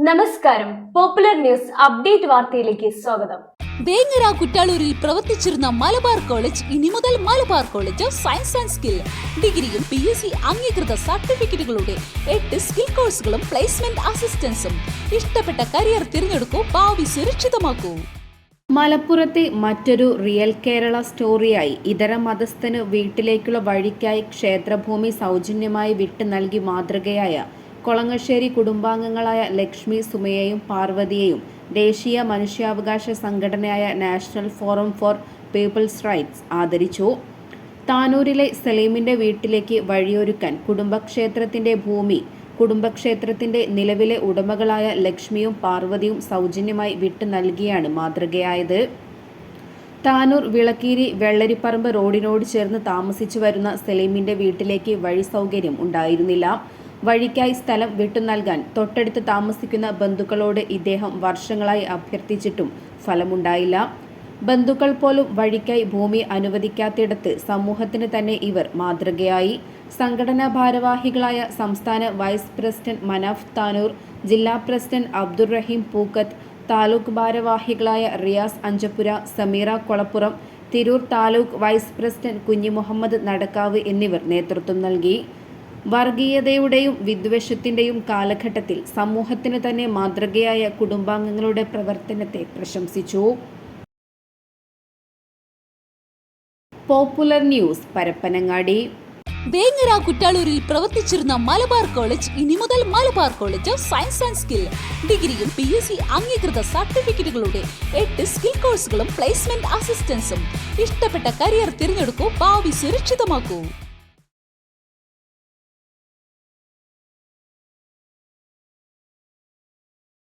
നമസ്കാരം. Popular news update വാർത്തയിലേക്ക് സ്വാഗതം. വേങ്ങര കുറ്റാളൂരിൽ പ്രവർത്തിച്ചിരുന്ന മലബാർ കോളേജ് ഇനി മുതൽ Malabar college of science and skill ഡിഗ്രിയും PUC അംഗീകൃത സർട്ടിഫിക്കറ്റുകളുടെ 8 സ്കിൽ കോഴ്സുകളും പ്ലേസ്മെന്റ് അസിസ്റ്റൻസും. ഇഷ്ടപ്പെട്ട കരിയർ തിരഞ്ഞെടുക്കൂ, ഭാവി സുരക്ഷിതമാക്കൂ. മലപ്പുറത്തെ മറ്റൊരു റിയൽ കേരള സ്റ്റോറിയായി ഇതര മതസ്ഥന് വീട്ടിലേക്കുള്ള വഴിക്കായി ക്ഷേത്രഭൂമി സൗജന്യമായി വിട്ടു നൽകി മാതൃകയായ കൊളങ്ങശ്ശേരി കുടുംബാംഗങ്ങളായ ലക്ഷ്മി, സുമയെയും പാർവതിയെയും ദേശീയ മനുഷ്യാവകാശ സംഘടനയായ national forum for people's rights ആദരിച്ചു. താനൂരിലെ സലീമിന്റെ വീട്ടിലേക്ക് വഴിയൊരുക്കാൻ കുടുംബക്ഷേത്രത്തിന്റെ ഭൂമി കുടുംബക്ഷേത്രത്തിന്റെ നിലവിലെ ഉടമകളായ ലക്ഷ്മിയും പാർവതിയും സൗജന്യമായി വിട്ടു നൽകിയാണ് മാതൃകയായത്. താനൂർ വിളക്കീരി വെള്ളരിപ്പറമ്പ് റോഡിനോട് ചേർന്ന് താമസിച്ചു വരുന്ന സലീമിന്റെ വീട്ടിലേക്ക് വഴി സൗകര്യം ഉണ്ടായിരുന്നില്ല. വഴിക്കായി സ്ഥലം വിട്ടു നൽകാൻ തൊട്ടടുത്ത് താമസിക്കുന്ന ബന്ധുക്കളോട് ഇദ്ദേഹം വർഷങ്ങളായി അഭ്യർത്ഥിച്ചിട്ടും ഫലമുണ്ടായില്ല. ബന്ധുക്കൾ പോലും വഴിക്കായി ഭൂമി അനുവദിക്കാത്തിടത്ത് സമൂഹത്തിന് തന്നെ ഇവർ മാതൃകയായി. സംഘടനാ ഭാരവാഹികളായ സംസ്ഥാന വൈസ് പ്രസിഡന്റ് മനാഫ് താനൂർ, ജില്ലാ പ്രസിഡന്റ് അബ്ദുറഹീം പൂക്കത്ത്, താലൂക്ക് ഭാരവാഹികളായ റിയാസ് അഞ്ചപ്പുര, സമീറ കൊളപ്പുറം, തിരൂർ താലൂക്ക് വൈസ് പ്രസിഡന്റ് കുഞ്ഞിമുഹമ്മദ് നടക്കാവ് എന്നിവർ നേതൃത്വം നൽകി. വർഗീയതയുടെയും വിദ്വേഷത്തിന്റെയും കാലഘട്ടത്തിൽ സമൂഹത്തിന് തന്നെ മാതൃകയായ കുടുംബാംഗങ്ങളുടെ പ്രവർത്തനത്തെ പ്രശംസിച്ചു. Popular news Parappanangadi. വേങ്ങര കുറ്റാളൂരിൽ പ്രവർത്തിച്ചിരുന്ന മലബാർ കോളേജ് ഇനി മുതൽ Malabar college of science and skill ഡിഗ്രിയും PUC അംഗീകൃത സർട്ടിഫിക്കറ്റുകളുടെ 8 സ്കിൽ കോഴ്സുകളും പ്ലേസ്മെന്റ് അസിസ്റ്റൻസും. ഇഷ്ടപ്പെട്ട കരിയർ തിരഞ്ഞെടുക്കൂ, ഭാവി സുരക്ഷിതമാക്കൂ.